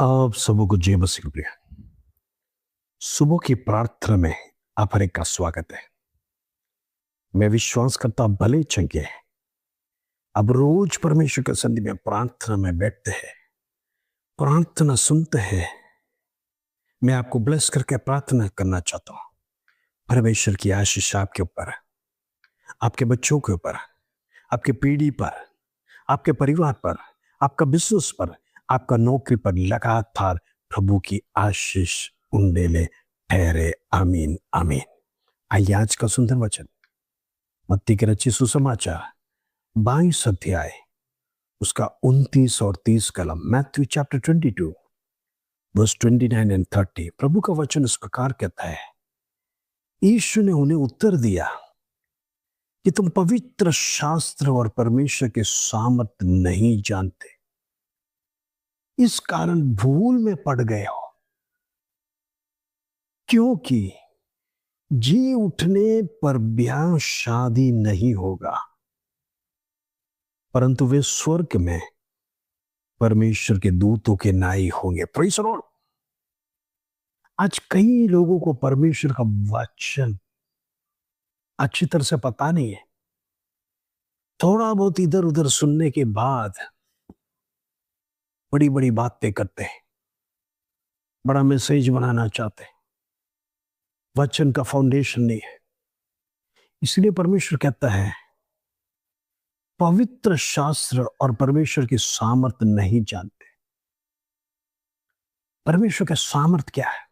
आप सबको जय मसीह प्रिय। सुबह की प्रार्थना में आप हर एक का स्वागत है। मैं विश्वास करता हूं भले चंगे अब रोज परमेश्वर के सन्निधि में प्रार्थना में बैठते हैं, प्रार्थना सुनते हैं। मैं आपको ब्लेस करके प्रार्थना करना चाहता हूं। परमेश्वर की आशीष आपके ऊपर, आपके बच्चों के ऊपर, आपके पीढ़ी पर, आपके परिवार पर, आपका बिजनेस पर, आपका नौकरी पर लगातार प्रभु की आशीष उंडे ले ठहरे। आमीन आमीन। आइए आज का सुंदर वचन मत्ती के रचित सुसमाचार 22 अध्याय उसका 29 और 30 कलम, मैथ्यू चैप्टर 22 वर्स 29 एंड 30। प्रभु का वचन इस प्रकार कहता है, यीशु ने उन्हें उत्तर दिया कि तुम पवित्र शास्त्र और परमेश्वर के सामर्थ नहीं जानते, इस कारण भूल में पड़ गए हो। क्योंकि जी उठने पर ब्याह शादी नहीं होगा, परंतु वे स्वर्ग में परमेश्वर के दूतों के नाई होंगे। Praise the Lord. आज कई लोगों को परमेश्वर का वचन अच्छी तरह से पता नहीं है। थोड़ा बहुत इधर उधर सुनने के बाद बड़ी बड़ी बातें करते हैं, बड़ा मैसेज बनाना चाहते हैं, वचन का फाउंडेशन नहीं है। इसलिए परमेश्वर कहता है, पवित्र शास्त्र और परमेश्वर की सामर्थ नहीं जानते। परमेश्वर का सामर्थ क्या है?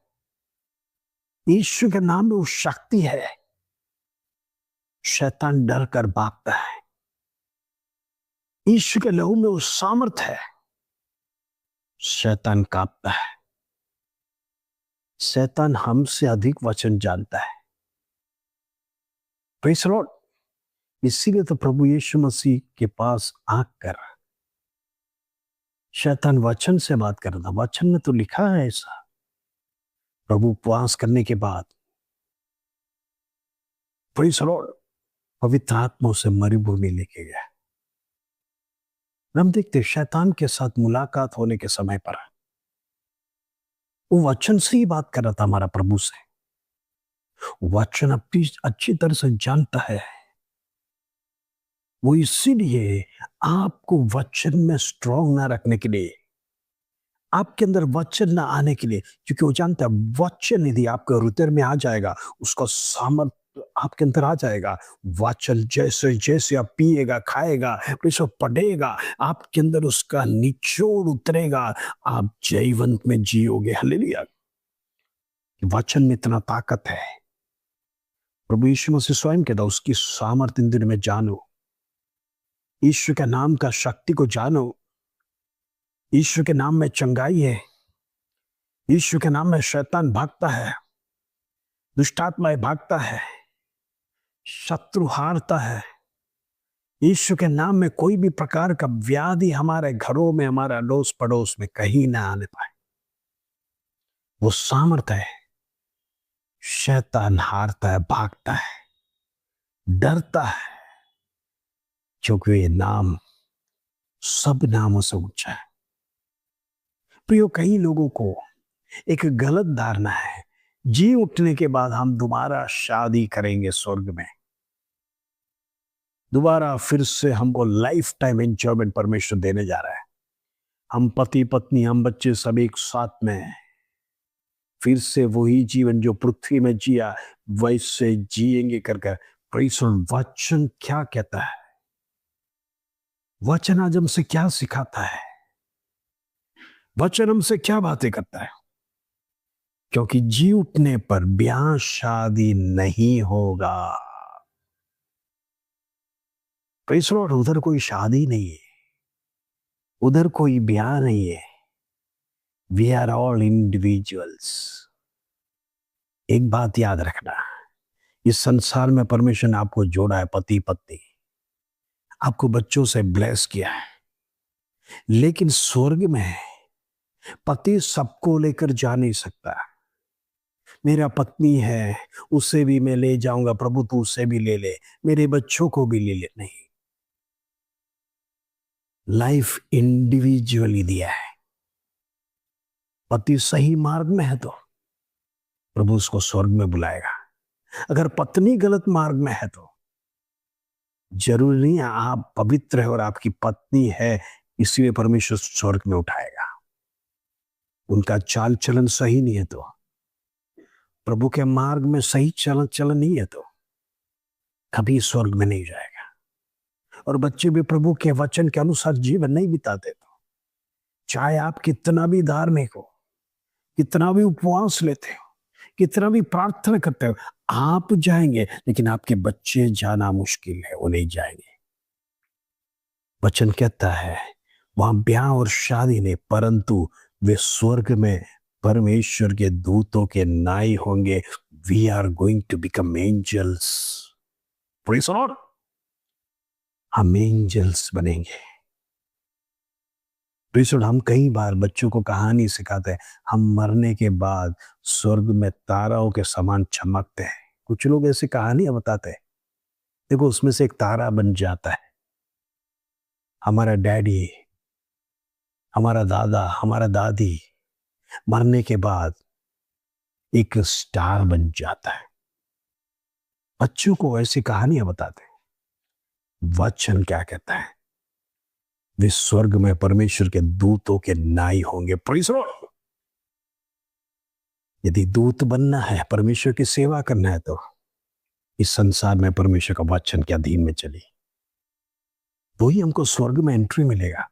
यीशु के नाम में वो शक्ति है। शैतान डर कर भागता है। यीशु के लहू में वो सामर्थ है। शैतान कांपता है। शैतान हमसे अधिक वचन जानता है। Praise the Lord. इसीलिए तो प्रभु यीशु मसीह के पास आकर शैतान वचन से बात कर रहा था। वचन में तो लिखा है ऐसा। प्रभु उपवास करने के बाद प्रेज़ द लॉर्ड पवित्र आत्मा उसे मरुभूमि लेके गया। हम देखते शैतान के साथ मुलाकात होने के समय पर वो वचन से ही बात कर रहा था हमारा प्रभु से। वचन अपनी अच्छी तरह से जानता है। वो इसीलिए आपको वचन में स्ट्रांग ना रखने के लिए, आपके अंदर वचन ना आने के लिए, क्योंकि वो जानता है वचन यदि आपके हृदय में आ जाएगा, उसका सामर्थ आपके अंदर आ जाएगा। वचन जैसे जैसे आप पिएगा, खाएगा, फिर पढ़ेगा, आपके अंदर उसका निचोड़ उतरेगा, आप जीवन में जियोगे। हालेलुया। वचन में इतना ताकत है। प्रभु यीशु मसीह स्वयं कहता, उसकी सामर्थ इन दिनों में जानो। यीशु के नाम का शक्ति को जानो। यीशु के नाम में चंगाई है। यीशु के नाम में शैतान भागता है, दुष्टात्माएं भागता है, शत्रु हारता है। यीशु के नाम में कोई भी प्रकार का व्याधि हमारे घरों में, हमारे अड़ोस पड़ोस में कहीं ना आने पाए। वो सामर्थ है। शैतान हारता है, भागता है, डरता है, क्योंकि ये नाम सब नामों से ऊंचा है। प्रियो, कई लोगों को एक गलत धारणा है, जी उठने के बाद हम दोबारा शादी करेंगे स्वर्ग में, दोबारा फिर से हमको लाइफ टाइम एंजॉयमेंट परमेश्वर देने जा रहा है। हम पति पत्नी, हम बच्चे सब एक साथ में फिर से वही जीवन जो पृथ्वी में जिया वैसे जिएंगे कर कर। वचन क्या कहता है? वचन आज हमसे क्या सिखाता है? वचन हमसे क्या बातें करता है? क्योंकि जी उठने पर ब्याह शादी नहीं होगा। Praise the Lord. उधर कोई शादी नहीं है, उधर कोई ब्याह नहीं है। We are all individuals. एक बात याद रखना, इस संसार में परमेश्वर ने आपको जोड़ा है, पति पत्नी, आपको बच्चों से ब्लेस किया है। लेकिन स्वर्ग में पति सबको लेकर जा नहीं सकता। मेरा पत्नी है, उसे भी मैं ले जाऊंगा, प्रभु तू उसे भी ले ले, मेरे बच्चों को भी ले ले। नहीं, लाइफ इंडिविजुअली दिया है। पति सही मार्ग में है तो प्रभु उसको स्वर्ग में बुलाएगा। अगर पत्नी गलत मार्ग में है तो जरूरी नहीं है आप पवित्र है और आपकी पत्नी है इसलिए परमेश्वर स्वर्ग में उठाएगा। उनका चाल चलन सही नहीं है तो, प्रभु के मार्ग में सही चलन चलन नहीं है तो कभी स्वर्ग में नहीं जाएगा। और बच्चे भी प्रभु के वचन के अनुसार जीवन नहीं बिताते तो चाहे आप कितना भी धार्मिक हो, कितना भी उपवास लेते हो, कितना भी प्रार्थना करते हो, आप जाएंगे लेकिन आपके बच्चे जाना मुश्किल है, वो नहीं जाएंगे। वचन कहता है वहां ब्याह और शादी नहीं परंतु वे स्वर्ग में परमेश्वर के दूतों के नाई होंगे। We are going to become angels. Praise the Lord. हम एंजल्स बनेंगे। Praise the Lord. हम कई बार बच्चों को कहानी सिखाते हैं, हम मरने के बाद स्वर्ग में ताराओं के समान चमकते हैं। कुछ लोग ऐसी कहानियां बताते हैं, देखो उसमें से एक तारा बन जाता है। हमारा डैडी, हमारा दादा, हमारा दादी मरने के बाद एक स्टार बन जाता है। बच्चों को ऐसी कहानियां बताते हैं। वचन क्या कहता है? वे स्वर्ग में परमेश्वर के दूतों के नाई होंगे। Praise the Lord. यदि दूत बनना है, परमेश्वर की सेवा करना है तो इस संसार में परमेश्वर का वचन के अधीन में चली, तो ही हमको स्वर्ग में एंट्री मिलेगा।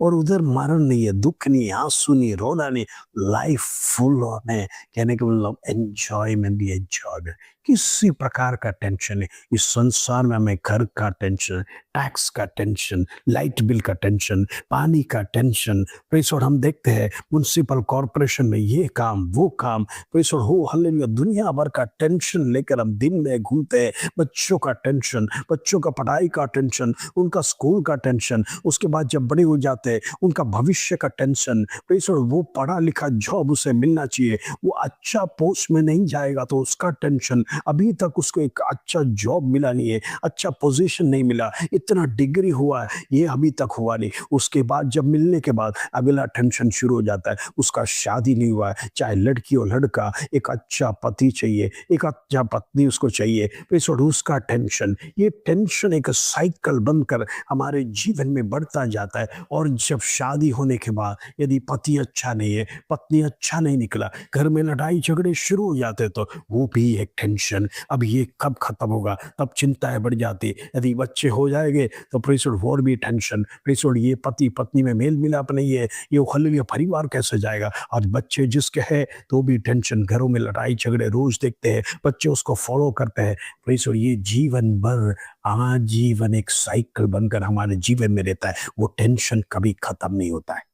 और उधर मरण नहीं है, दुख नहीं है, आंसू नहीं, रोना नहीं, लाइफ फुल ऑन है। कहने का मतलब एंजॉयमेंट ही एंजॉयमेंट। किसी प्रकार का टेंशन नहीं इस संसार में। हमें घर का टेंशन, टैक्स का टेंशन, लाइट बिल का टेंशन, पानी का टेंशन। प्रेषण हम देखते हैं म्युनिसिपल कॉर्पोरेशन में ये काम वो काम, प्रेषण हो हालेलुया, दुनिया भर का टेंशन लेकर हम दिन में घूमते हैं। बच्चों का टेंशन, बच्चों का पढ़ाई का टेंशन, उनका स्कूल का टेंशन, उसके बाद जब बड़े हो जाते हैं उनका भविष्य का टेंशन। प्रेषण वो पढ़ा लिखा जॉब उसे मिलना चाहिए, वो अच्छा पोस्ट में नहीं जाएगा तो उसका टेंशन। अभी तक उसको एक अच्छा जॉब मिला नहीं है, अच्छा पोजीशन नहीं मिला, इतना डिग्री हुआ है ये अभी तक हुआ नहीं। उसके बाद जब मिलने के बाद अगला टेंशन शुरू हो जाता है, उसका शादी नहीं हुआ है, चाहे लड़की हो लड़का, एक अच्छा पति चाहिए, एक अच्छा पत्नी उसको चाहिए, फिर उसका टेंशन। ये टेंशन एक साइकिल बनकर हमारे जीवन में बढ़ता जाता है। और जब शादी होने के बाद यदि पति अच्छा नहीं है, पत्नी अच्छा नहीं निकला, घर में लड़ाई झगड़े शुरू हो जाते तो वो भी एक टेंशन। अब ये कब खत्म होगा, तब चिंताएं बढ़ जाती। यदि बच्चे हो जाएंगे तो प्रेषण और भी टेंशन। प्रेषण ये पति पत्नी में मेल मिलाप नहीं है, ये हालेलुया परिवार कैसे जाएगा। आज बच्चे जिसके हैं तो भी टेंशन, घरों में लड़ाई झगड़े रोज देखते हैं, बच्चे उसको फॉलो करते हैं। प्रेषण ये जीवन भर आजीवन एक साइकिल बनकर हमारे जीवन में रहता है, वो टेंशन कभी खत्म नहीं होता है।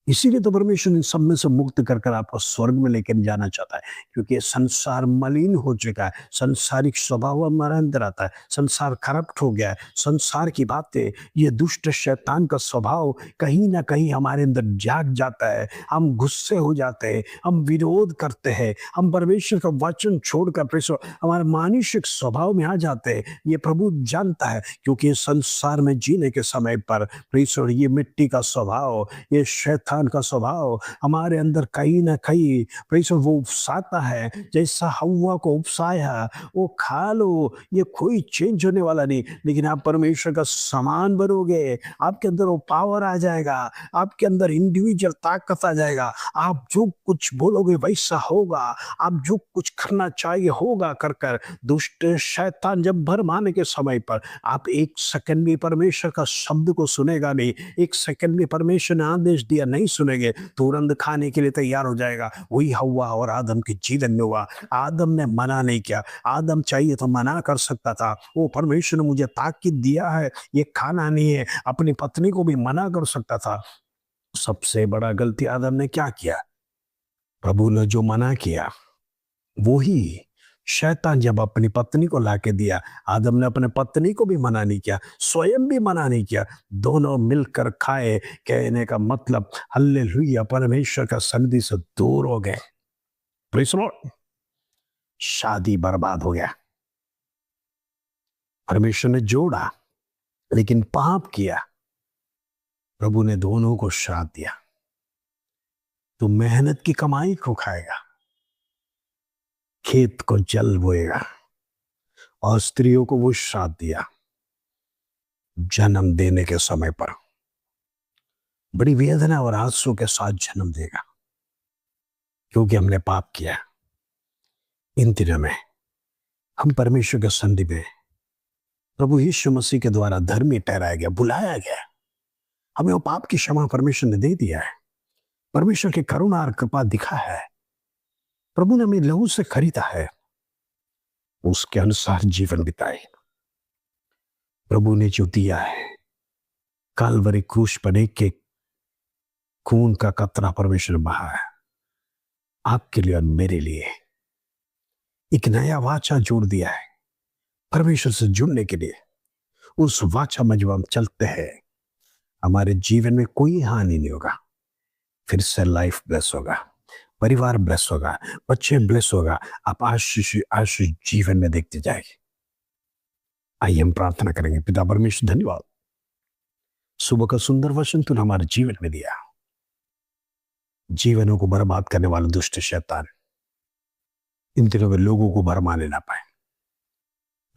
इसीलिए तो परमेश्वर इन सब में से मुक्त कर कर आपको स्वर्ग में लेकर जाना चाहता है, क्योंकि संसार मलिन हो चुका है, संसारिक स्वभाव हमारे अंदर आता है, संसार करप्ट हो गया है, संसार की बातें, ये दुष्ट शैतान का स्वभाव कहीं ना कहीं हमारे अंदर जाग जाता है। हम गुस्से हो जाते हैं, हम विरोध करते हैं, हम परमेश्वर का वचन छोड़कर प्रेषण हमारे मानुषिक स्वभाव में आ जाते हैं। ये प्रभु जानता है, क्योंकि संसार में जीने के समय पर प्रेषण ये मिट्टी का स्वभाव, ये शैतान का स्वभाव हमारे अंदर कहीं ना कहीं प्रेषण वो उकसाता है। जैसा हव्वा को उकसाया, वो खा लो, ये कोई चेंज होने वाला नहीं। लेकिन आप परमेश्वर का समान बनोगे, आपके अंदर वो पावर आ जाएगा, आपके अंदर इंडिविजुअल ताकत आ जाएगा। आप जो कुछ बोलोगे वैसा होगा, आप जो कुछ करना चाहिए होगा कर कर। दुष्ट शैतान जब भरमाने के समय पर आप एक सेकंड भी परमेश्वर का शब्द को सुनेगा नहीं, एक सेकंड भी परमेश्वर ने आदेश दिया नहीं सुनेंगे, तुरंत खाने के लिए तैयार हो जाएगा। वही हव्वा और आदम के जीवन में हुआ। आदम ने मना नहीं किया, आदम चाहिए तो मना कर सकता था, वो परमेश्वर ने मुझे ताकीद दिया है ये खाना नहीं है, अपनी पत्नी को भी मना कर सकता था। सबसे बड़ा गलती आदम ने क्या किया? प्रभु ने जो मना किया वो ही शैतान जब अपनी पत्नी को लाके दिया, आदम ने अपने पत्नी को भी मना नहीं किया, स्वयं भी मना नहीं किया, दोनों मिलकर खाए। कहने का मतलब हालेलुया, परमेश्वर का सन्निधि से दूर हो गए। Praise the Lord. शादी बर्बाद हो गया। परमेश्वर ने जोड़ा लेकिन पाप किया, प्रभु ने दोनों को श्राप दिया। तू मेहनत की कमाई को खाएगा, खेत को जल बोएगा। और स्त्रियों को वो श्राप दिया, जन्म देने के समय पर बड़ी वेदना और आंसू के साथ जन्म देगा, क्योंकि हमने पाप किया। इन दिनों में हम परमेश्वर के सन्निधि में प्रभु यीशु मसीह के द्वारा धर्मी ठहराया गया, बुलाया गया। हमें वो पाप की क्षमा परमेश्वर ने दे दिया है। परमेश्वर की करुणा और कृपा दिखा है। प्रभु ने हमें लहू से खरीदा है, उसके अनुसार जीवन बिताए। प्रभु ने जो दिया है, काल्वरी क्रूस पर एक खून का कतरा परमेश्वर बहा है, आपके लिए और मेरे लिए। एक नया वाचा जोड़ दिया है परमेश्वर से जुड़ने के लिए। उस वाचा में जो हम चलते हैं, हमारे जीवन में कोई हानि नहीं होगा। फिर से लाइफ ब्लेस होगा, परिवार ब्लेस होगा, बच्चे ब्लेस होगा। आप आशीष आशीष जीवन में देखते जाएंगे। आइए हम प्रार्थना करेंगे। पिता परमेश्वर, धन्यवाद सुबह का सुंदर वचन तूने हमारे जीवन में दिया। जीवनों को बर्बाद करने वाला दुष्ट शैतान इन दिनों में लोगों को भरमाने ना पाए।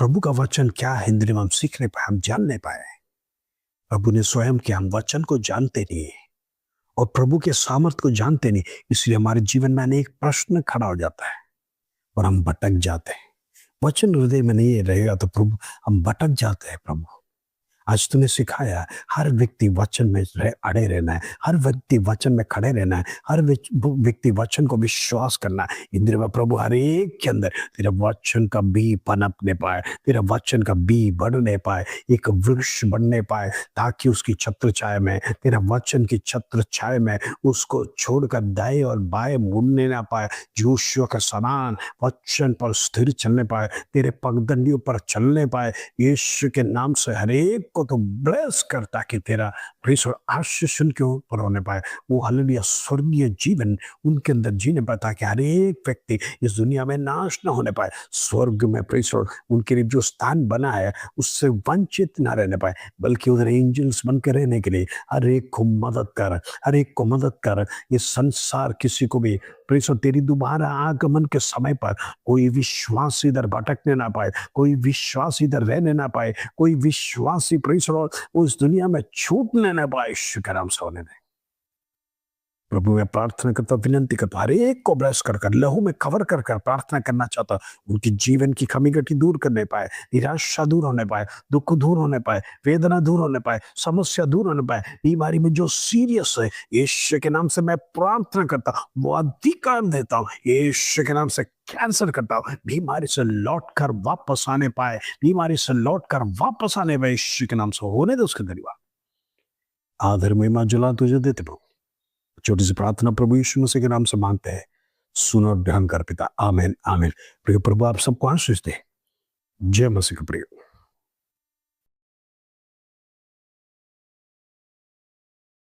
प्रभु का वचन क्या है इन दिनों में हम सीख नहीं पाए, हम जान नहीं पाए। प्रभु ने स्वयं किया, हम वचन को जानते नहीं और प्रभु के सामर्थ्य को जानते नहीं, इसलिए हमारे जीवन में अनेक प्रश्न खड़ा हो जाता है और हम भटक जाते हैं। वचन हृदय में नहीं रहेगा तो प्रभु हम भटक जाते हैं। प्रभु आज तूने सिखाया हर व्यक्ति वचन में अड़े रहना है, हर व्यक्ति वचन में खड़े रहना है, हर व्यक्ति वचन को विश्वास करना है। इन दिनों में प्रभु हर एक के अंदर तेरा वचन का बी पनपने पाए, तेरा वचन का बी बढ़ने पाए, एक वृक्ष बनने पाए, ताकि उसकी छत्र छाया में, तेरा वचन की छत्र छाया में उसको छोड़कर दाएं और बाएं मुड़ने ना पाए। जोशुआ का समान वचन पर स्थिर चलने पाए, तेरे पगडंडियों पर चलने पाए। यीशु के नाम से हर एक को तो ब्लेस कर, ताकि तेरा प्रेम आशीष उनके ऊपर होने पाए। वो हालेलुया स्वर्गीय जीवन उनके अंदर जीने पाए, ताकि हर एक व्यक्ति इस दुनिया में नाश न होने पाए। स्वर्ग में प्रेम उनके लिए जो स्थान बना है उससे वंचित ना रहने पाए, बल्कि उधर एंजल्स बन के रहने के लिए हर एक को मदद कर, हर एक को मदद कर। ये संसार किसी को भी प्रेम तेरी दोबारा आगमन के समय पर कोई विश्वासी इधर भटकने ना पाए, कोई विश्वासी इधर रहने ना पाए, कोई विश्वासी उस दुनिया में छूटने ना पाए। शुक्र हम से होने दें। प्रभु मैं प्रार्थना करता, विनंती करता, हर एक को ब्लेस कर लहू में कवर कर प्रार्थना करना चाहता, उनकी जीवन की कमी घटी दूर करने पाए, निराशा दूर होने पाए, दुख दूर होने पाए, वेदना दूर होने पाए, समस्या दूर होने पाए। बीमारी में जो सीरियस है, यीशु के नाम से मैं प्रार्थना करता, वो अधिकार देता हूँ। यीशु के नाम से कैंसिल करता हूँ। बीमारी से लौटकर वापस आने पाए, बीमारी से लौटकर वापस आने पाए। यीशु के नाम से होने दे उसके धन्यवाद, आदर महिमा जला तुझे देते प्रभु। छोटी सी प्रार्थना प्रभु यीशु मसीह के नाम से मांगते हैं, सुन और ध्यान कर पिता। आमीन आमीन। प्रिय प्रभु आप सबको आशीष दे। जय मसीह के प्रिय।